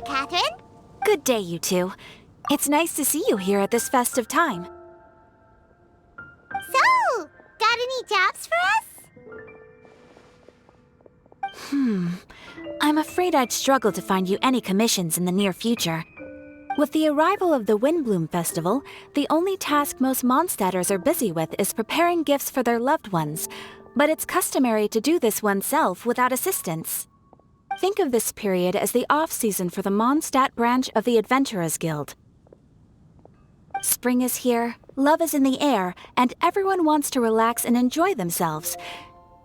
Catherine. Good day, you two. It's nice to see you here at this festive time. So, got any jobs for us? I'm afraid I'd struggle to find you any commissions in the near future. With the arrival of the Windblume Festival, the only task most Mondstadters are busy with is preparing gifts for their loved ones, but it's customary to do this oneself without assistance. Think of this period as the off-season for the Mondstadt branch of the Adventurers Guild. Spring is here, love is in the air, and everyone wants to relax and enjoy themselves.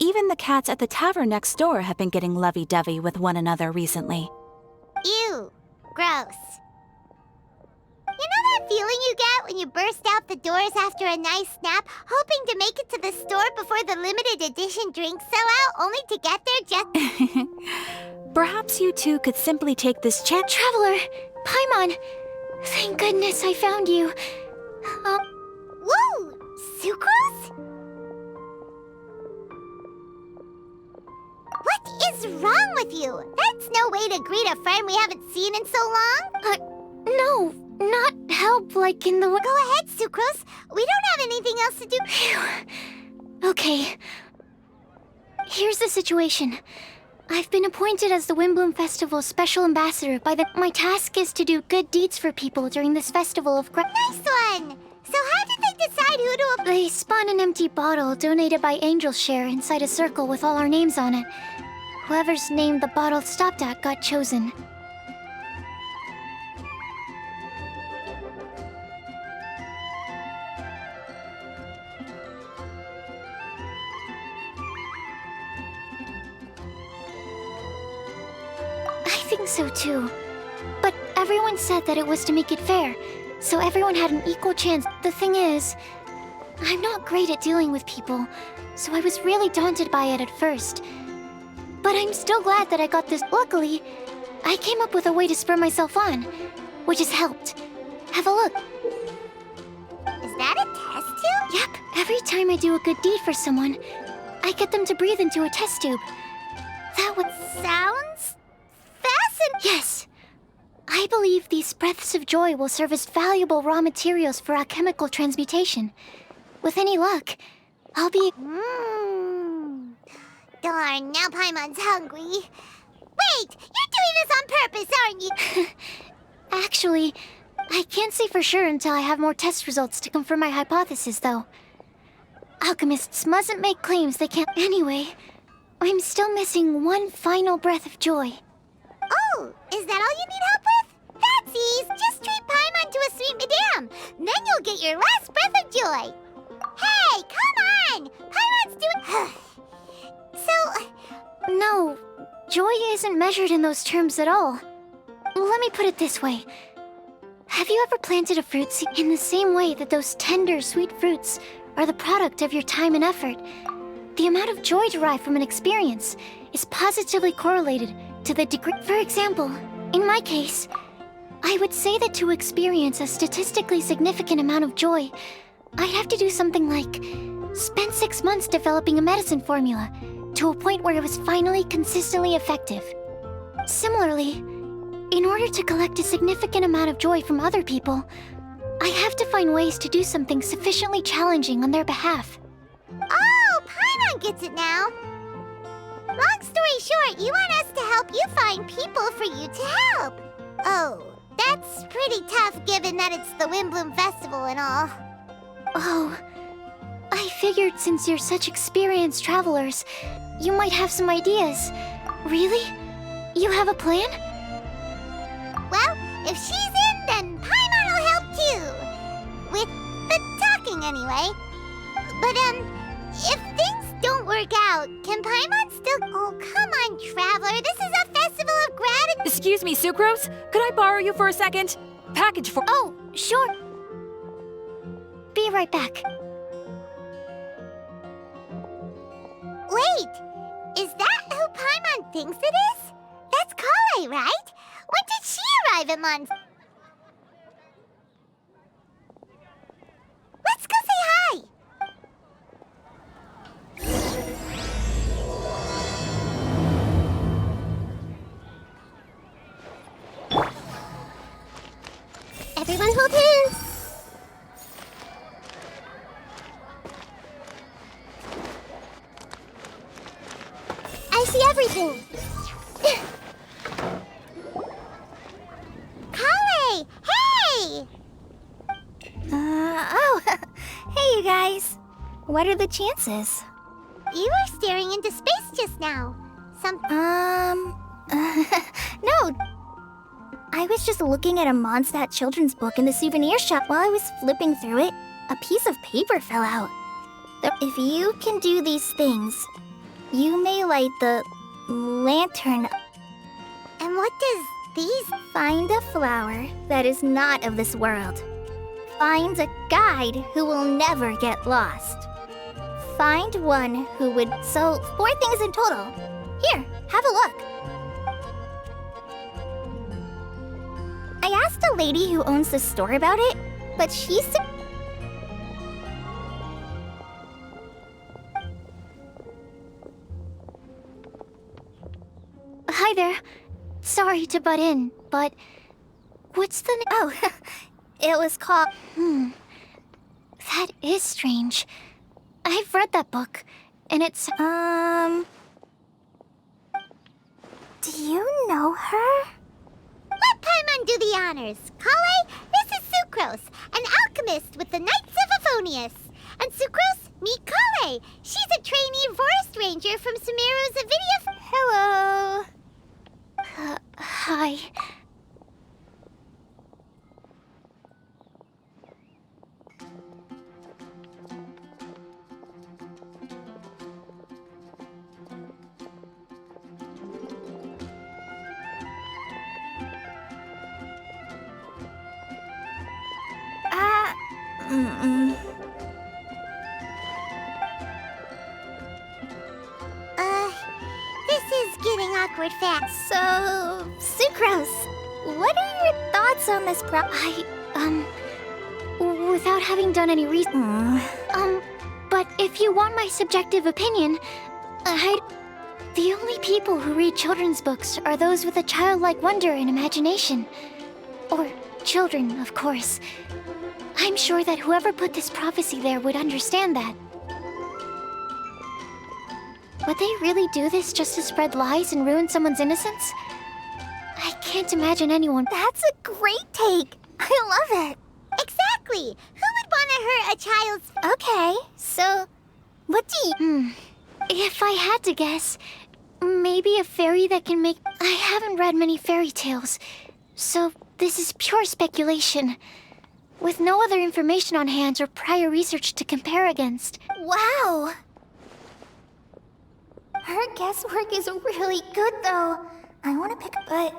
Even the cats at the tavern next door have been getting lovey-dovey with one another recently. Ew, gross. You know that feeling you get when you burst out the doors after a nice nap, hoping to make it to the store before the limited edition drinks sell out, only to get there just... Perhaps you two could simply take this chance. Traveler! Paimon! Thank goodness I found you. Whoa! Sucrose? What is wrong with you? That's no way to greet a friend we haven't seen in so long. No, not help like in the... Go ahead, Sucrose. We don't have anything else to do. Phew. Okay. Here's the situation. I've been appointed as the Windblume Festival's special ambassador by the... My task is to do good deeds for people during this festival of... Nice one! So how did they decide who to... They spun an empty bottle donated by Angel's Share inside a circle with all our names on it. Whoever's name the bottle stopped at got chosen. I think so too. But everyone said that it was to make it fair, so everyone had an equal chance. The thing is, I'm not great at dealing with people, so I was really daunted by it at first. But I'm still glad that I got this. Luckily, I came up with a way to spur myself on, which has helped. Have a look. Is that a test tube? Yep, every time I do a good deed for someone, I get them to breathe into a test tube. That one sounds fascinating. Yes. I believe these breaths of joy will serve as valuable raw materials for alchemical transmutation. With any luck, I'll be... Darn, now Paimon's hungry. Wait, you're doing this on purpose, aren't you? Actually, I can't say for sure until I have more test results to confirm my hypothesis, though. Alchemists mustn't make claims they can't... Anyway, I'm still missing one final breath of joy. Oh, is that all you need help with? That's easy. Just treat Paimon to a sweet madame. Then you'll get your last breath of joy. Hey, come on! Paimon's doing... So... No, joy isn't measured in those terms at all. Let me put it this way. Have you ever planted a fruit seed in the same way that those tender, sweet fruits are the product of your time and effort? The amount of joy derived from an experience is positively correlated to the degree. For example, in my case, I would say that to experience a statistically significant amount of joy, I'd have to do something like spend 6 months developing a medicine formula to a point where it was finally consistently effective. Similarly, in order to collect a significant amount of joy from other people, I have to find ways to do something sufficiently challenging on their behalf. Oh, Paimon gets it now. Long story short, you want us to help you find people for you to help. Oh, that's pretty tough given that it's the Windblume Festival and all. Oh, I figured since you're such experienced travelers, you might have some ideas. Really? You have a plan? Well, if she's in, then Paimon will help too. With the talking anyway. But, if things don't work out, can Paimon still... Oh, come on, Traveler. This is a festival of gratitude. Excuse me, Sucrose? Could I borrow you for a second? Package for... Oh, sure. Be right back. Wait, is that who Paimon thinks it is? That's Collei, right? When did she arrive at Mons? Let's go say hi! Everyone hold hands. I see everything. Collei! Hey! Oh, hey you guys. What are the chances? You were staring into space just now. No. I was just looking at a Mondstadt children's book in the souvenir shop. While I was flipping through it, a piece of paper fell out. If you can do these things, you may light the lantern. And what does these... Find a flower that is not of this world. Find a guide who will never get lost. Find one who would... So, 4 things in total. Here, have a look. I asked a lady who owns the store about it, but she said... Hi there. Sorry to butt in, but... What's the... Oh, it was called... That is strange. I've read that book, and it's... Do you know her? Let Paimon do the honors. Collei, this is Sucrose, an alchemist with the Knights of Favonius. And Sucrose, meet Collei. She's a trainee forest ranger from Sumeru's Avidia... Hello. Hi. This is getting awkward fast. So, Sucrose, what are your thoughts on this without having done any research... But if you want my subjective opinion, the only people who read children's books are those with a childlike wonder and imagination. Or children, of course. I'm sure that whoever put this prophecy there would understand that. Would they really do this just to spread lies and ruin someone's innocence? I can't imagine anyone... That's a great take! I love it! Exactly! Who would want to hurt a child's... Okay, so... What do you... If I had to guess, maybe a fairy that can make... I haven't read many fairy tales, so this is pure speculation. With no other information on hand or prior research to compare against. Wow! Her guesswork is really good, though. I want to pick... But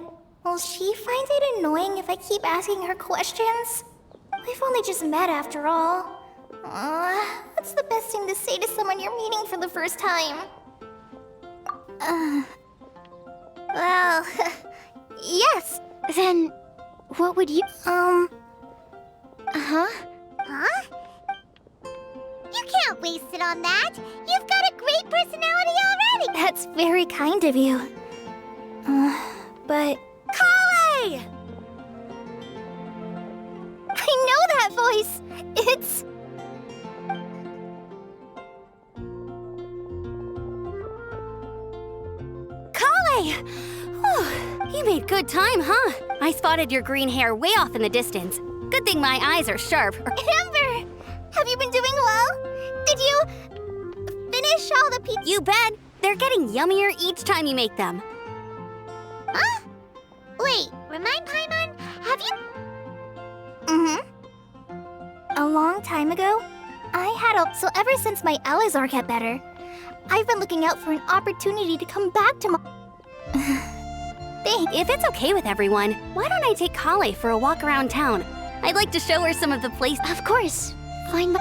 will she find it annoying if I keep asking her questions? We've only just met, after all. What's the best thing to say to someone you're meeting for the first time? Well... yes! Then, what would you... Huh? You can't waste it on that! You've got a great personality already! That's very kind of you. But... Collei! I know that voice! It's... Collei! Whew, you made good time, huh? I spotted your green hair way off in the distance. Good thing my eyes are sharp. Amber! Have you been doing well? Did you... finish all the pizza? You bet! They're getting yummier each time you make them. Huh? Wait, remind Paimon, have you... A long time ago, I had a... So ever since my Alizar got better, I've been looking out for an opportunity to come back to my... Thanks. If it's okay with everyone, why don't I take Collei for a walk around town? I'd like to show her some of the places. Of course. Find my...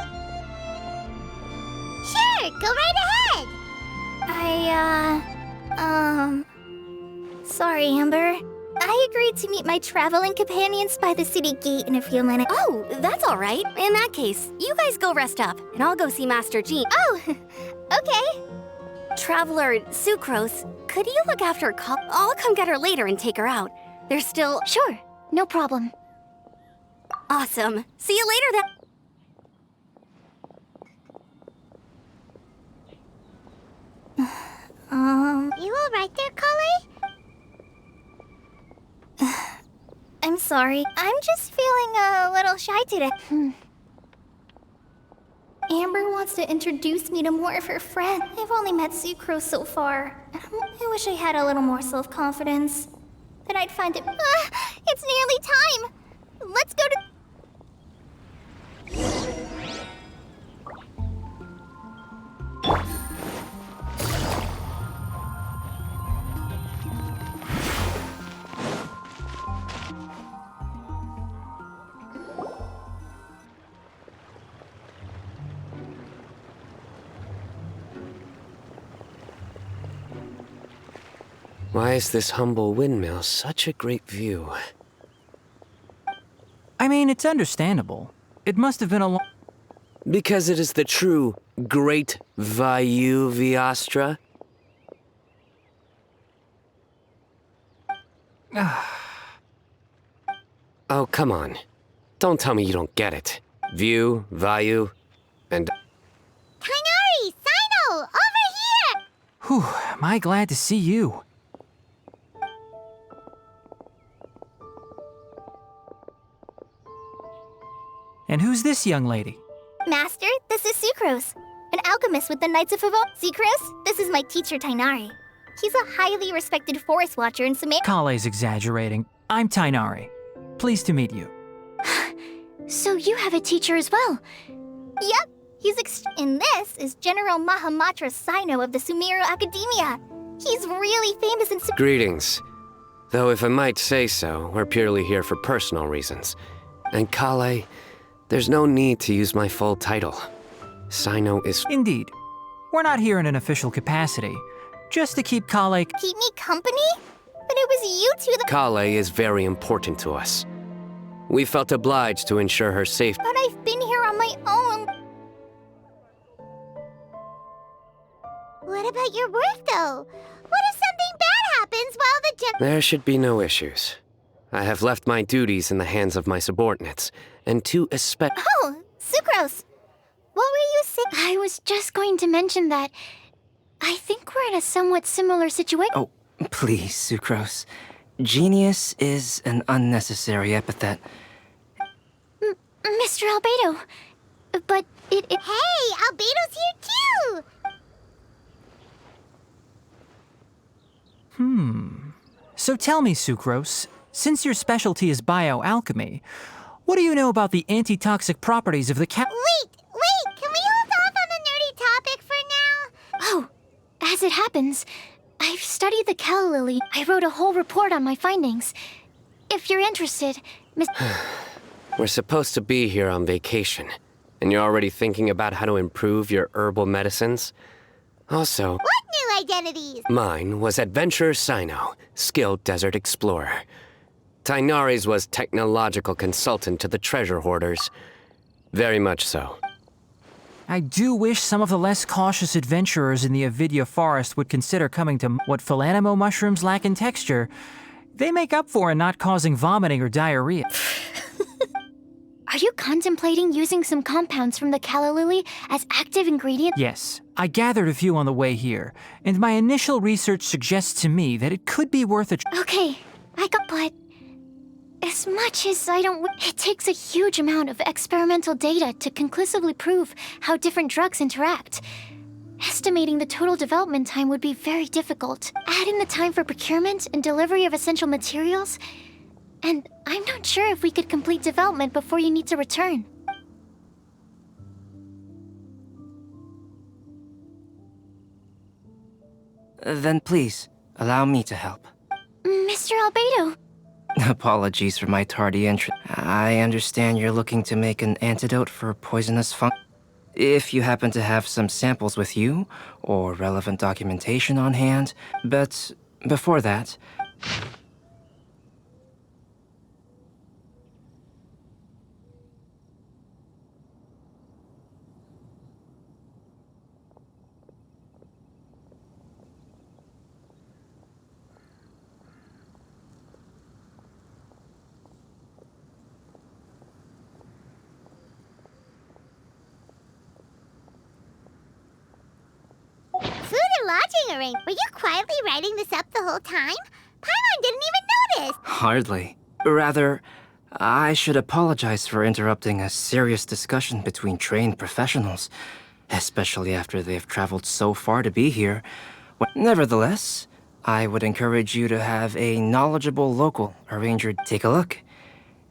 Sure, go right ahead! Sorry, Amber. I agreed to meet my traveling companions by the city gate in a few minutes. Oh, that's all right. In that case, you guys go rest up, and I'll go see Master Jean. Oh, okay. Traveler Sucrose, could you look after I'll come get her later and take her out. There's still... Sure, no problem. Awesome. See you later then. You alright there, Collei? I'm sorry. I'm just feeling a little shy today. Amber wants to introduce me to more of her friends. I've only met Sucrose so far. I wish I had a little more self-confidence. Then I'd find it. It's nearly time! Let's go to. Why is this humble windmill such a great view? I mean, it's understandable. It must have been a long... Because it is the true Great Vayu Viastra? Oh, come on. Don't tell me you don't get it. View, Vayu, and... Tighnari! Cyno! Over here! Whew, am I glad to see you. And who's this young lady? Master, this is Sucrose, an alchemist with the Knights of Favor. Sucrose, this is my teacher Tighnari. He's a highly respected forest watcher in Sumeru. Collei's exaggerating. I'm Tighnari. Pleased to meet you. So you have a teacher as well? Yep, and this is General Mahamatra Cyno of the Sumeru Academia. He's really famous in Greetings. Though if I might say so, we're purely here for personal reasons. And Collei, there's no need to use my full title. Cyno is... Indeed. We're not here in an official capacity. Just to keep Collei... Keep me company? But it was you two that... Collei is very important to us. We felt obliged to ensure her safety. But I've been here on my own. What about your work, though? What if something bad happens while the There should be no issues. I have left my duties in the hands of my subordinates, and two Oh, Sucrose! What were you saying? I was just going to mention that I think we're in a somewhat similar situation. Oh, please, Sucrose. Genius is an unnecessary epithet. Mr. Albedo, but it... Hey, Albedo's here too! So tell me, Sucrose, since your specialty is bioalchemy, what do you know about the antitoxic properties of the Wait! Can we hold off on the nerdy topic for now? Oh, as it happens, I've studied the calla lily. I wrote a whole report on my findings. If you're interested, Miss... We're supposed to be here on vacation, and you're already thinking about how to improve your herbal medicines? Also... What new identities? Mine was Adventurer Cyno, skilled desert explorer. Tighnari's was technological consultant to the treasure hoarders. Very much so. I do wish some of the less cautious adventurers in the Avidya forest would consider coming to what philanimo mushrooms lack in texture. They make up for in not causing vomiting or diarrhea. Are you contemplating using some compounds from the calla lily as active ingredients? Yes, I gathered a few on the way here, and my initial research suggests to me that it could be worth a Okay, but as much as I don't... It takes a huge amount of experimental data to conclusively prove how different drugs interact. Estimating the total development time would be very difficult. Add in the time for procurement and delivery of essential materials, and I'm not sure if we could complete development before you need to return. Then please, allow me to help. Mr. Albedo. Apologies for my tardy entry. I understand you're looking to make an antidote for poisonous fungus. If you happen to have some samples with you, or relevant documentation on hand, but before that... meeting arranged. Were you quietly writing this up the whole time? Paimon didn't even notice. Hardly. Rather, I should apologize for interrupting a serious discussion between trained professionals, especially after they've traveled so far to be here. Nevertheless, I would encourage you to have a knowledgeable local arranger take a look.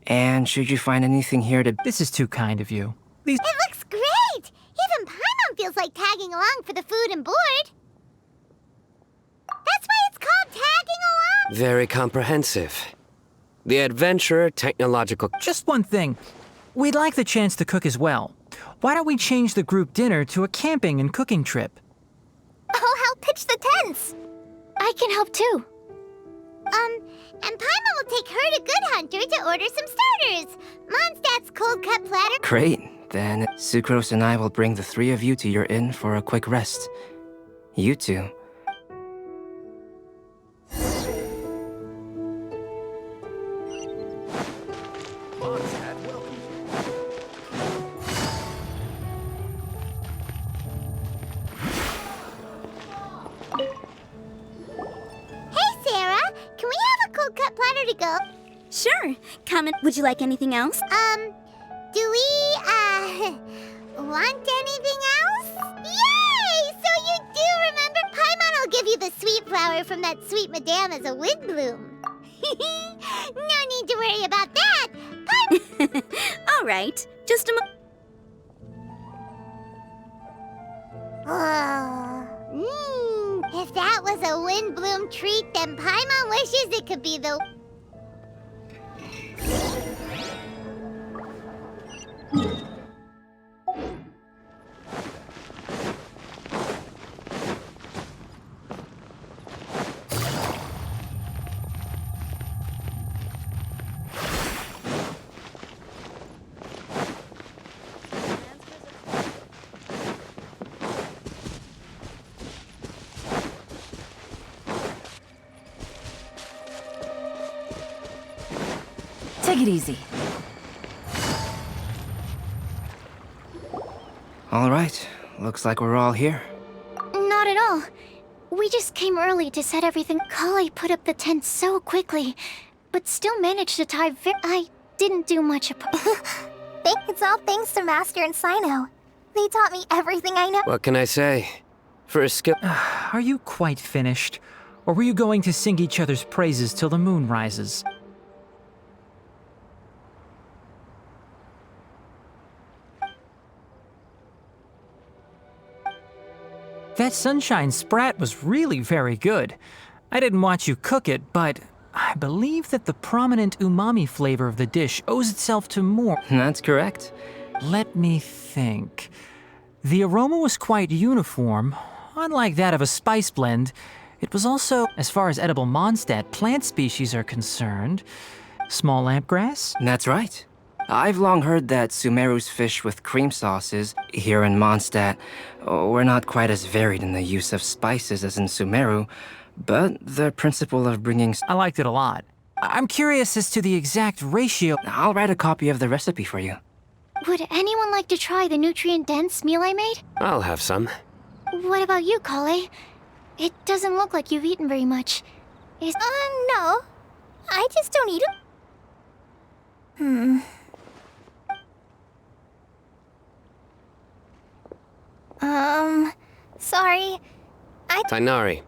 And should you find anything here to... This is too kind of you. These... It looks great! Even Paimon feels like tagging along for the food and board. That's why it's called tagging along. Very comprehensive. The adventurer technological... Just one thing. We'd like the chance to cook as well. Why don't we change the group dinner to a camping and cooking trip? I'll help pitch the tents. I can help too. And Paimon will take her to Good Hunter to order some starters. Mondstadt's cold cut platter. Great. Then Sucrose and I will bring the three of you to your inn for a quick rest. You two. Hey, Sarah, can we have a cold cut platter to go? Sure. Come in. Would you like anything else? Do we, want anything else? Yay! So you do remember? Paimon will give you the sweet flower from that sweet madame as a Windblume. No need to worry about that. All right. Just a mo... If that was a Windblume treat, then Paimon wishes it could be the... Take it easy. All right. Looks like we're all here. Not at all. We just came early to set everything. Collei put up the tent so quickly, but still managed to tie I didn't do much It's all thanks to Master and Cyno. They taught me everything I know. What can I say? For a skill... Are you quite finished? Or were you going to sing each other's praises till the moon rises? That sunshine sprat was really very good. I didn't watch you cook it, but I believe that the prominent umami flavor of the dish owes itself to more. That's correct. Let me think. The aroma was quite uniform. Unlike that of a spice blend, it was also, as far as edible Mondstadt plant species are concerned, small lampgrass? That's right. I've long heard that Sumeru's fish with cream sauces, here in Mondstadt, were not quite as varied in the use of spices as in Sumeru, but the principle of bringing... I liked it a lot. I'm curious as to the exact ratio. I'll write a copy of the recipe for you. Would anyone like to try the nutrient-dense meal I made? I'll have some. What about you, Collei? It doesn't look like you've eaten very much. No. I just don't eat it. Sorry. Tighnari.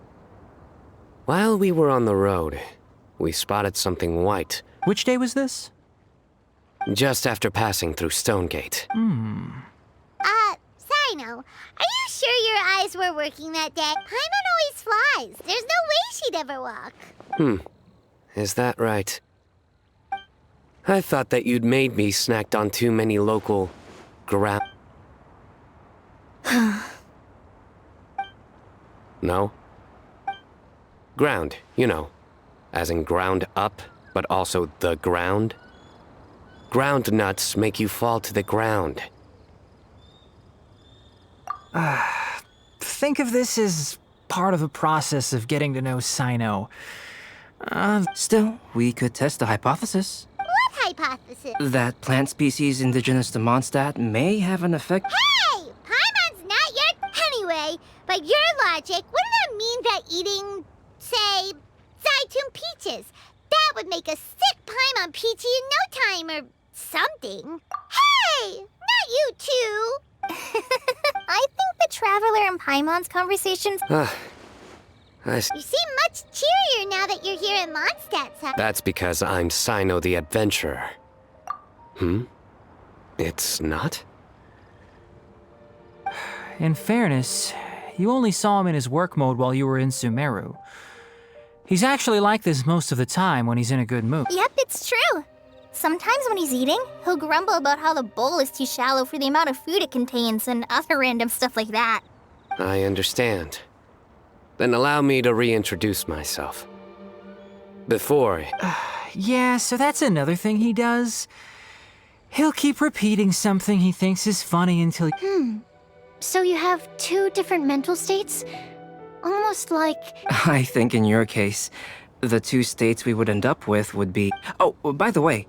While we were on the road, we spotted something white. Which day was this? Just after passing through Stonegate. Cyno, are you sure your eyes were working that day? Paimon always flies. There's no way she'd ever walk. Is that right? I thought that you'd made me snacked on too many local... No? Ground, you know. As in ground up, but also the ground. Ground nuts make you fall to the ground. Think of this as part of the process of getting to know Cyno. Still, we could test the hypothesis. What hypothesis? That plant species indigenous to Mondstadt may have an effect... Hey! Paimon's not your... Anyway, by your logic, wouldn't that mean eating, say, Zaitun peaches. That would make a sick Paimon peachy in no time or something. Hey! Not you two! I think the Traveler and Paimon's conversations... You seem much cheerier now that you're here in Mondstadt, huh? That's because I'm Cyno the Adventurer. It's not? In fairness, you only saw him in his work mode while you were in Sumeru. He's actually like this most of the time when he's in a good mood. Yep, it's true. Sometimes when he's eating, he'll grumble about how the bowl is too shallow for the amount of food it contains and other random stuff like that. I understand. Then allow me to reintroduce myself. Before... Yeah, so that's another thing he does. He'll keep repeating something he thinks is funny until... So you have two different mental states? Almost like... I think in your case, the two states we would end up with would be... Oh, by the way,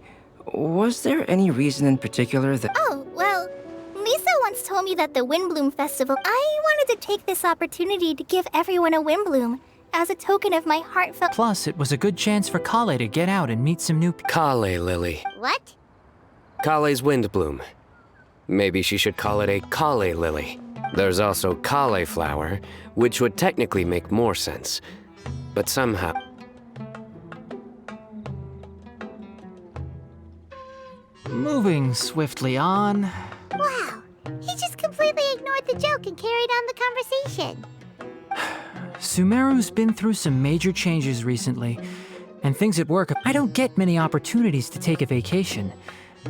was there any reason in particular that... Oh, well, Lisa once told me that the Windblume Festival... I wanted to take this opportunity to give everyone a Windblume as a token of my heartfelt... Plus, it was a good chance for Collei to get out and meet some new people. Collei Lily. What? Collei's Windblume. Maybe she should call it a Collei Lily. There's also cauliflower, which would technically make more sense. But somehow... Moving swiftly on... Wow. He just completely ignored the joke and carried on the conversation. Sumeru's been through some major changes recently, and things at work... I don't get many opportunities to take a vacation,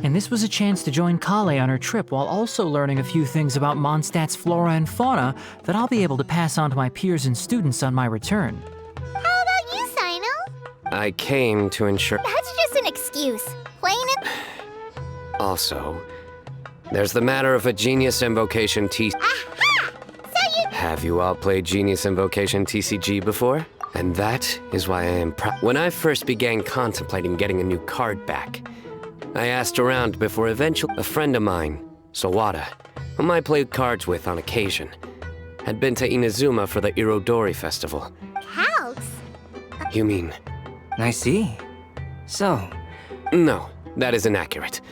and this was a chance to join Collei on her trip while also learning a few things about Mondstadt's flora and fauna that I'll be able to pass on to my peers and students on my return. How about you, Cyno? I came to ensure... That's just an excuse. Plain and... Also, there's the matter of a Genius Invocation TCG. Aha! So you... Have you all played Genius Invocation TCG before? And that is why I am When I first began contemplating getting a new card back, I asked around before eventually a friend of mine, Sawada, whom I played cards with on occasion, had been to Inazuma for the Irodori Festival. Calcs? You mean... I see. So, No, that is inaccurate.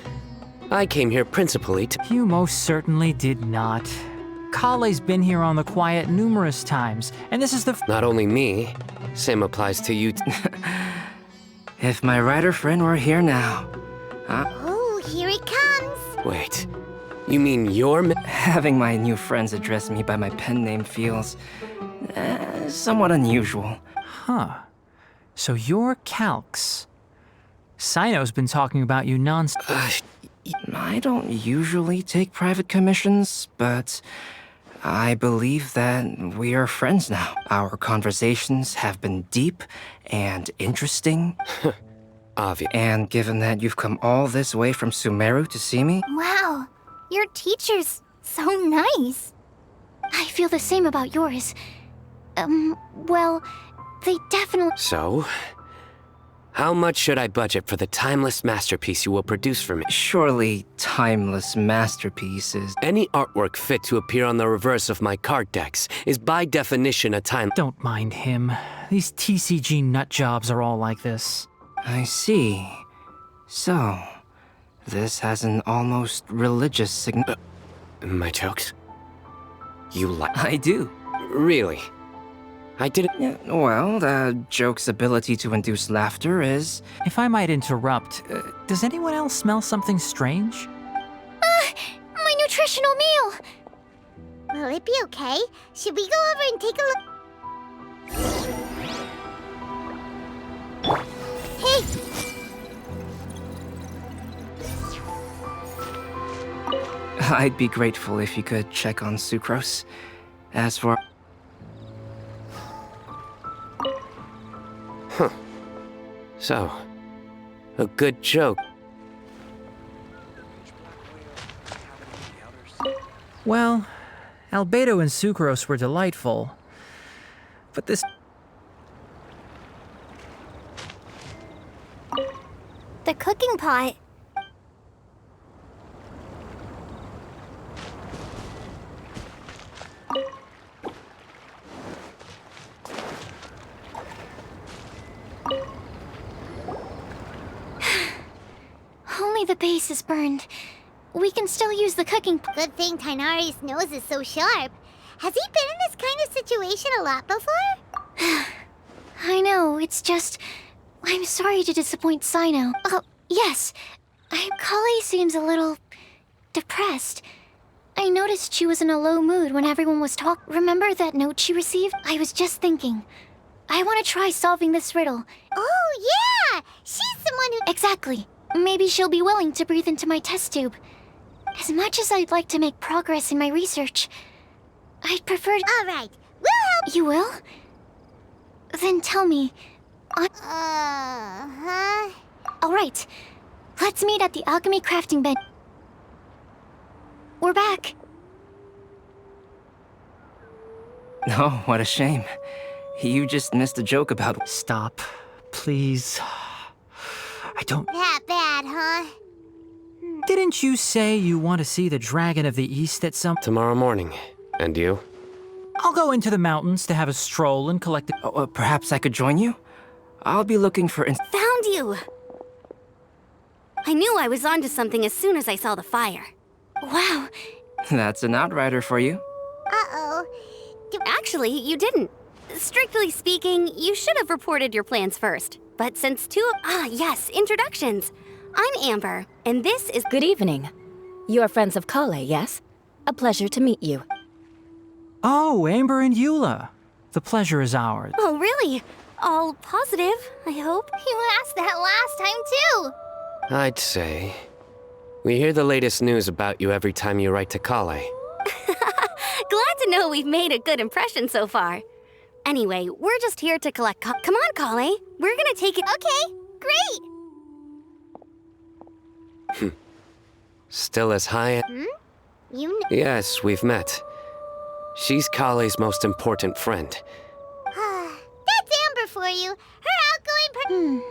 I came here principally to... You most certainly did not. Collei's been here on the quiet numerous times, and this is the... Not only me, same applies to you. if my writer friend were here now... Oh, here he comes. Wait, you mean you're... Having my new friends address me by my pen name feels... somewhat unusual. Huh. So you're Calx. Cyno's been talking about you non-stop. I don't usually take private commissions, but I believe that we are friends now. Our conversations have been deep and interesting. Obvious. And given that you've come all this way from Sumeru to see me... Wow, your teacher's so nice. I feel the same about yours. Well, they definitely... So, how much should I budget for the timeless masterpiece you will produce for me? Surely timeless masterpieces. Any artwork fit to appear on the reverse of my card decks is by definition a time... Don't mind him. These TCG nut jobs are all like this. I see. So, this has an almost religious sign... My jokes? You like... I do. Really? I didn't... Yeah, well, the joke's ability to induce laughter is... If I might interrupt, does anyone else smell something strange? My nutritional meal! Will it be okay? Should we go over and take a look? Hey! I'd be grateful if you could check on Sucrose. As for... So, a good joke. Well, Albedo and Sucrose were delightful, but this... The cooking pot. Only the base is burned. We can still use the cooking. Good thing Tainari's nose is so sharp. Has he been in this kind of situation a lot before? I know, it's just... I'm sorry to disappoint Cyno. Oh, yes. Collei seems a little... depressed. I noticed she was in a low mood when everyone was talking. Remember that note she received? I was just thinking. I want to try solving this riddle. Oh, yeah! She's someone who... Exactly. Maybe she'll be willing to breathe into my test tube. As much as I'd like to make progress in my research, I'd prefer... All right, we'll help... You will? Then tell me... Uh-huh. All right. Let's meet at the alchemy crafting bench. We're back. Oh, what a shame. You just missed a joke about... Stop, please. I don't... That bad, huh? Didn't you say you want to see the Dragon of the East at some... Tomorrow morning. And you? I'll go into the mountains to have a stroll and collect... perhaps I could join you? I'll be looking for... Found you! I knew I was onto something as soon as I saw the fire. Wow. That's an outrider for you. Uh-oh. Actually, you didn't. Strictly speaking, you should have reported your plans first. But since yes, introductions. I'm Amber, and this is... Good evening. You are friends of Collei, yes? A pleasure to meet you. Oh, Amber and Eula. The pleasure is ours. Oh, really? All positive, I hope. You asked that last time, too. I'd say. We hear the latest news about you every time you write to Collei. Glad to know we've made a good impression so far. Anyway, we're just here to collect Come on, Collei. We're gonna take it... Okay, great. Still as high... You know... Yes, we've met. She's Collei's most important friend. That's Amber for you. Her outgoing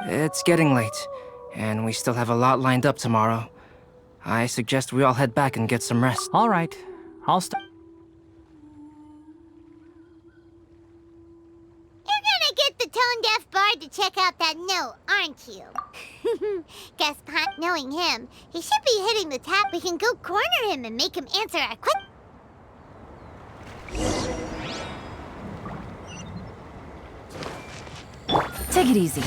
It's getting late, and we still have a lot lined up tomorrow. I suggest we all head back and get some rest. All right. I'll stop. You're gonna get the tone-deaf bard to check out that note, aren't you? Guess not knowing him, he should be hitting the tap. We can go corner him and make him answer our question. Take it easy.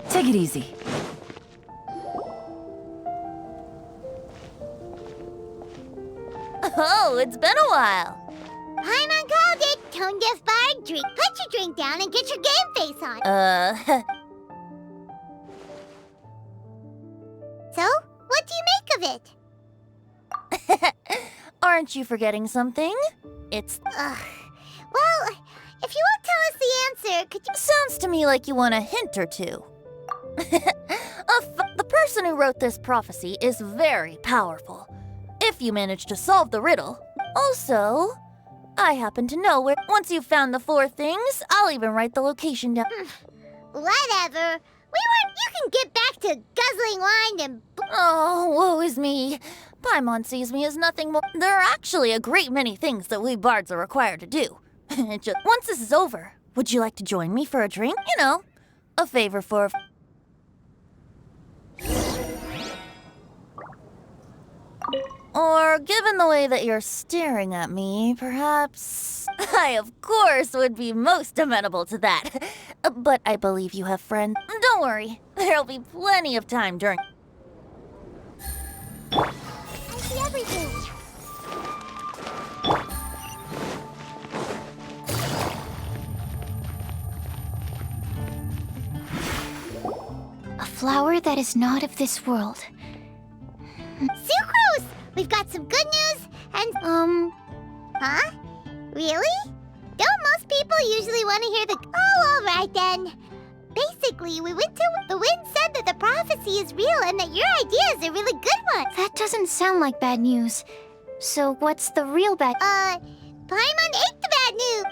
Take it easy. Oh, it's been a while. Paimon called it. Tone-deaf bard, drink. Put your drink down and get your game face on. So, what do you make of it? Aren't you forgetting something? It's... Well, if you won't tell us the answer, could you... Sounds to me like you want a hint or two. The person who wrote this prophecy is very powerful. If you manage to solve the riddle. Also, I happen to know where... Once you've found the 4 things, I'll even write the location down. Whatever. You can get back to guzzling wine and... Oh, woe is me. Paimon sees me as nothing more. There are actually a great many things that we bards are required to do. Once this is over, would you like to join me for a drink? You know, a favor for... Or, given the way that you're staring at me, perhaps... I, of course, would be most amenable to that. But I believe you have friends. Don't worry, there'll be plenty of time during... I see everything. A flower that is not of this world. Sucrose! We've got some good news and... Huh? Really? Don't most people usually want to hear the... Oh, all right then. Basically, we went to... The wind said that the prophecy is real and that your idea is a really good one. That doesn't sound like bad news. So what's the real bad... Paimon ate the bad news.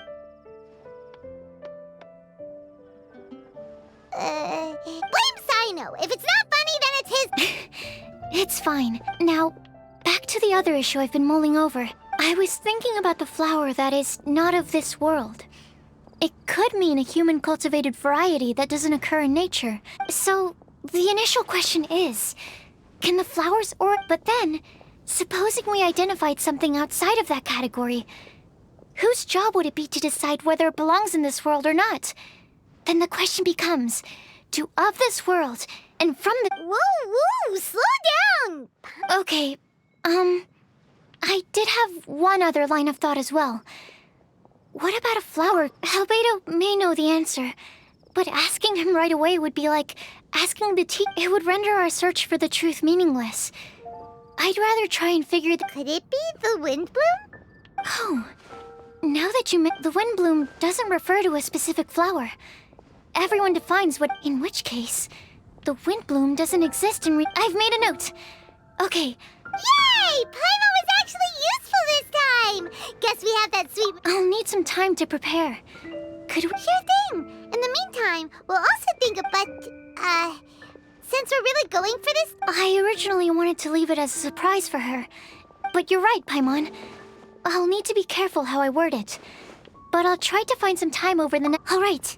Blame Cyno. If it's not funny, then it's his... It's fine. Now, back to the other issue I've been mulling over. I was thinking about the flower that is not of this world. It could mean a human-cultivated variety that doesn't occur in nature. So, the initial question is, can the flowers or... But then, supposing we identified something outside of that category, whose job would it be to decide whether it belongs in this world or not? Then the question becomes, do of this world, and from the... Whoa, slow down! Okay, I did have one other line of thought as well. What about a flower? Albedo may know the answer, but asking him right away would be like asking the tea. It would render our search for the truth meaningless. I'd rather try and figure the... Could it be the Windblume? Oh, now that you the Windblume doesn't refer to a specific flower. Everyone defines what... In which case, the Windblume doesn't exist in I've made a note. Okay. Yay! Paimon was actually useful this time! Guess we have that sweet... I'll need some time to prepare. Could we... Sure thing! In the meantime, we'll also think about... Since we're really going for this... I originally wanted to leave it as a surprise for her. But you're right, Paimon. I'll need to be careful how I word it. But I'll try to find some time over the next... All right.